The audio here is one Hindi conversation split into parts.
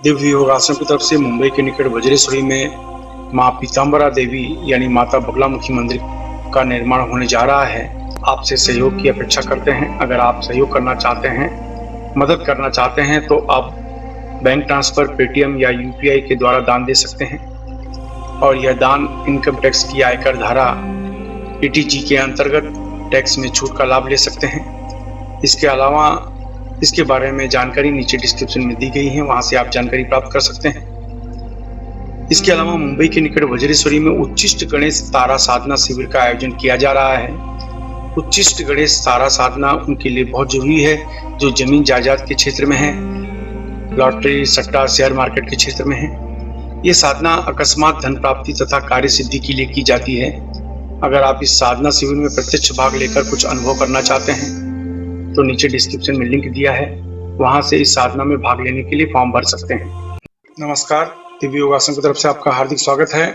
दिव्य योग आश्रम की तरफ से मुंबई के निकट वज्रेश्वरी में मां पीताम्बरा देवी यानी माता बगलामुखी मंदिर का निर्माण होने जा रहा है। आपसे सहयोग की अपेक्षा करते हैं। अगर आप सहयोग करना चाहते हैं, मदद करना चाहते हैं तो आप बैंक ट्रांसफर, पेटीएम या यूपीआई के द्वारा दान दे सकते हैं और यह दान इनकम टैक्स की आयकर धारा ईटीजी के अंतर्गत टैक्स में छूट का लाभ ले सकते हैं। इसके अलावा इसके बारे में जानकारी नीचे डिस्क्रिप्शन में दी गई है, वहां से आप जानकारी प्राप्त कर सकते हैं। इसके अलावा मुंबई के निकट वज्रेश्वरी में उच्चिष्ट गणेश तारा साधना शिविर का आयोजन किया जा रहा है। उच्चिष्ट गणेश तारा साधना उनके लिए बहुत जरूरी है जो जमीन जायदाद के क्षेत्र में है, लॉटरी, सट्टा, शेयर मार्केट के क्षेत्र में है। ये साधना अकस्मात धन प्राप्ति तथा कार्य सिद्धि के लिए की जाती है। अगर आप इस साधना शिविर में प्रत्यक्ष भाग लेकर कुछ अनुभव करना चाहते हैं तो नीचे डिस्क्रिप्शन में लिंक दिया है, वहां से इस साधना में भाग लेने के लिए फॉर्म भर सकते हैं। नमस्कार, दिव्य योग आश्रम की तरफ से आपका हार्दिक स्वागत है।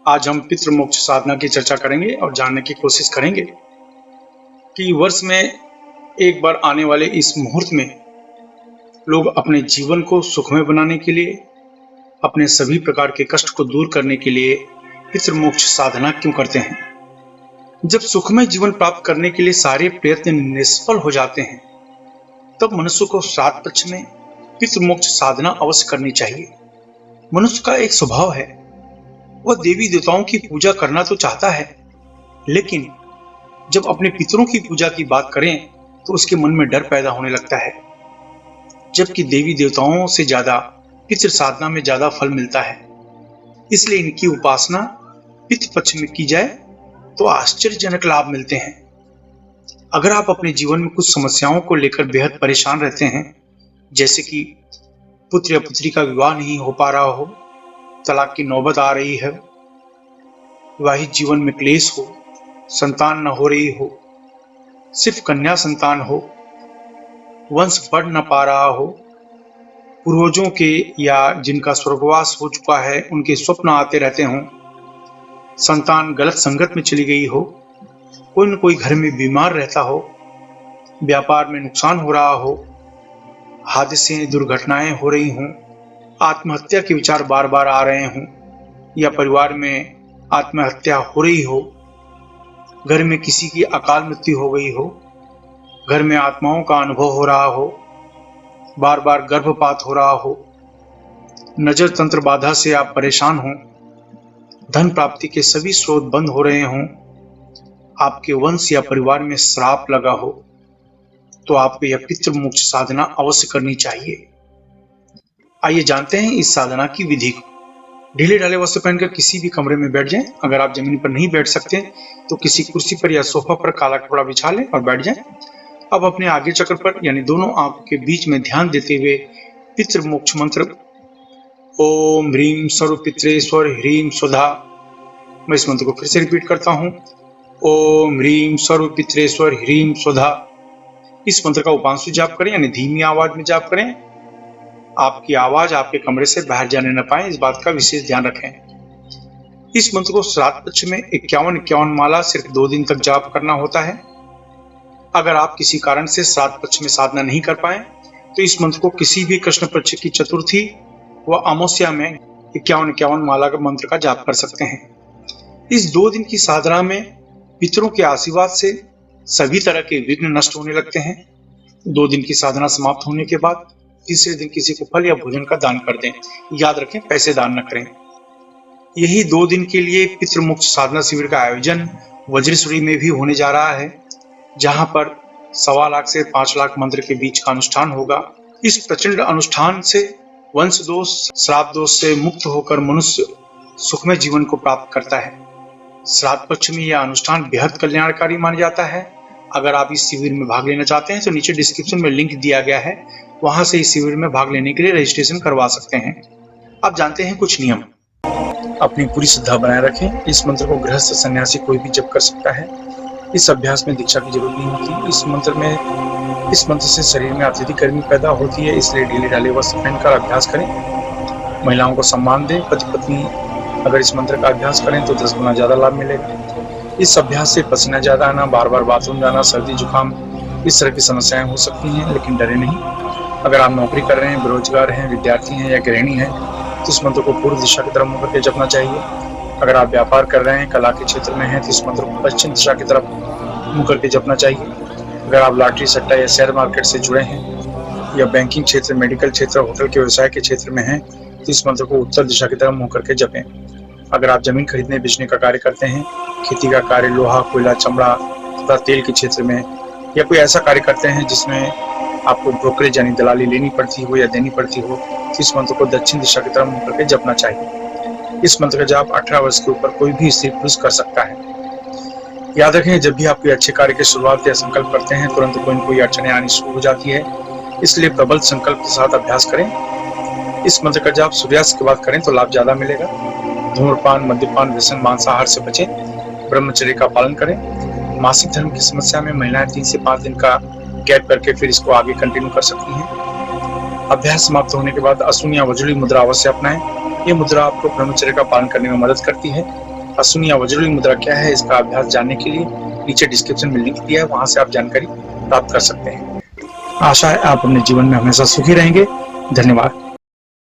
आज हम पितृ मोक्ष साधना की चर्चा करेंगे और जानने की कोशिश करेंगे कि वर्ष में एक बार आने वाले इस मुहूर्त में लोग अपने जीवन को सुखमय बनाने के लिए, अपने सभी प्रकार के कष्ट को दूर करने के लिए पितृ मोक्ष साधना क्यों करते हैं। जब सुखमय जीवन प्राप्त करने के लिए सारे प्रयत्न निष्फल हो जाते हैं, तब मनुष्य को श्राद्ध पक्ष में पितृ मोक्ष साधना अवश्य करनी चाहिए। मनुष्य का एक स्वभाव है, वह देवी देवताओं की पूजा करना तो चाहता है, लेकिन जब अपने पितरों की पूजा की बात करें तो उसके मन में डर पैदा होने लगता है। जबकि देवी देवताओं से ज्यादा पितृ साधना में ज्यादा फल मिलता है, इसलिए इनकी उपासना पितृ पक्ष में की जाए तो आश्चर्यजनक लाभ मिलते हैं। अगर आप अपने जीवन में कुछ समस्याओं को लेकर बेहद परेशान रहते हैं, जैसे कि पुत्र या पुत्री का विवाह नहीं हो पा रहा हो, तलाक की नौबत आ रही है, विवाहित जीवन में क्लेश हो, संतान न हो रही हो, सिर्फ कन्या संतान हो, वंश बढ़ न पा रहा हो, पूर्वजों के या जिनका स्वर्गवास हो चुका है उनके स्वप्न आते रहते हों, संतान गलत संगत में चली गई हो, कोई न कोई घर में बीमार रहता हो, व्यापार में नुकसान हो रहा हो, हादसे दुर्घटनाएं हो रही हों, आत्महत्या के विचार बार बार आ रहे हों या परिवार में आत्महत्या हो रही हो, घर में किसी की अकाल मृत्यु हो गई हो, घर में आत्माओं का अनुभव हो रहा हो, बार बार गर्भपात हो रहा हो, नजर तंत्र बाधा से आप परेशान हों, धन प्राप्ति के सभी स्रोत बंद हो रहे हों, आपके वंश या परिवार में श्राप लगा हो, तो आपको यह पितृ मोक्ष साधना अवश्य करनी चाहिए। आइए जानते हैं इस साधना की विधि को। ढीले ढाले वस्त्र पहनकर किसी भी कमरे में बैठ जाएं। अगर आप जमीन पर नहीं बैठ सकते तो किसी कुर्सी पर या सोफा पर काला कपड़ा बिछा लें और बैठ जाएं। अब अपने आगे चक्र पर यानी दोनों आंखों के बीच में ध्यान देते हुए पितृ मोक्ष मंत्र ओम ह्रीम सर्वपित्रेश्वर ह्रीम स्वधा, मैं इस मंत्र को फिर से रिपीट करता हूं, ओम ह्रीम सर्वपित्रेश्वर ह्रीम स्वधा। इस मंत्र का उपांशु जाप करें यानी धीमी आवाज में जाप करें। आपकी आवाज आपके कमरे से बाहर जाने न पाए, इस बात का विशेष ध्यान रखें। इस मंत्र को श्राद्ध पक्ष में 51 माला सिर्फ 2 दिन तक जाप करना होता है। अगर आप किसी कारण से श्राद्ध पक्ष में साधना नहीं कर पाए तो इस मंत्र को किसी भी कृष्ण पक्ष की चतुर्थी व अमावस्या में 51 माला का मंत्र का जाप कर सकते हैं। इस 2 दिन की साधना में पितरों के आशीर्वाद से सभी तरह के विघ्न नष्ट होने लगते हैं। 2 दिन की साधना समाप्त होने के बाद तीसरे दिन किसी को फल या भोजन का दान कर दें। याद रखें, पैसे दान न करें। यही 2 दिन के लिए पितृ मोक्ष साधना शिविर का आयोजन वज्रेश्वरी में भी होने जा रहा है, जहां पर 1.25 लाख से 5 लाख मंत्र के बीच का अनुष्ठान होगा। इस प्रचंड अनुष्ठान से वंश दोष, श्राप दोष से मुक्त होकर मनुष्य सुखमय जीवन को प्राप्त करता है। श्राद्ध पक्ष में यह अनुष्ठान बेहद कल्याणकारी माना जाता है। अगर आप इस शिविर में भाग लेना चाहते हैं तो नीचे डिस्क्रिप्शन में लिंक दिया गया है, वहां से इस शिविर में भाग लेने के लिए रजिस्ट्रेशन करवा सकते हैं। अब जानते हैं कुछ नियम। अपनी पूरी श्रद्धा बनाए रखें। इस मंत्र को गृहस्थ सन्यासी कोई भी जप कर सकता है। इस अभ्यास में दीक्षा की जरूरत नहीं होती। इस मंत्र से शरीर में अत्यधिक गर्मी पैदा होती है, इसलिए ढीले ढाले वस्त्र पहनकर अभ्यास करें। महिलाओं को सम्मान दें। पति पत्नी अगर इस मंत्र का अभ्यास करें तो 10 गुना ज्यादा लाभ मिलेगा। इस अभ्यास से पसीना ज्यादा आना, बार बार बाथरूम जाना, सर्दी जुकाम, इस तरह की समस्याएं हो सकती हैं, लेकिन डरे नहीं। अगर आप नौकरी कर रहे हैं, बेरोजगार हैं, विद्यार्थी हैं या गृहिणी हैं, तो इस मंत्र को पूर्व दिशा की तरफ मुड़ करके जपना चाहिए। अगर आप व्यापार कर रहे हैं, कला के क्षेत्र में हैं, तो इस मंत्र को पश्चिम दिशा की तरफ मुड़ करके जपना चाहिए। अगर आप लॉटरी, सट्टा या शेयर मार्केट से जुड़े हैं या बैंकिंग क्षेत्र, मेडिकल क्षेत्र, होटल के व्यवसाय के क्षेत्र में हैं, तो इस मंत्र को उत्तर दिशा की तरफ मुंह करके जपें। अगर आप जमीन खरीदने बेचने का कार्य करते हैं, खेती का कार्य, लोहा, कोयला, चमड़ा तथा तेल के क्षेत्र में, या कोई ऐसा कार्य करते हैं जिसमें आपको ब्रोकरेज यानी दलाली लेनी पड़ती हो या देनी पड़ती हो, तो इस मंत्र को दक्षिण दिशा की तरफ मुंह करके जपना चाहिए। इस मंत्र का जाप 18 वर्ष के ऊपर कोई भी स्त्री पुरुष कर सकता है। याद रखें, जब भी आप कोई अच्छे कार्य की शुरुआत या संकल्प करते हैं, तुरंत कोई न कोई अड़चनें आनी शुरू हो जाती है, इसलिए प्रबल संकल्प के साथ अभ्यास करें। इस मंत्र का जाप सूर्यास्त के बाद करें तो लाभ ज्यादा मिलेगा। धूम्रपान, मद्यपान, व्यसन, मांसाहार से बचें। ब्रह्मचर्य का पालन करें। मासिक धर्म की समस्या में महिलाएं 3 से 5 दिन का गैप करके फिर इसको आगे कंटिन्यू कर सकती हैं। अभ्यास समाप्त होने के बाद अशून्य या वज्रली मुद्रा अवश्य अपनाएं। ये मुद्रा आपको ब्रह्मचर्य का पालन करने में मदद करती है। अशून्य या वज्रली मुद्रा क्या है, इसका अभ्यास जानने के लिए नीचे डिस्क्रिप्शन में लिंक दिया है, वहां से आप जानकारी प्राप्त कर सकते हैं। आशा है आप अपने जीवन में हमेशा सुखी रहेंगे। धन्यवाद।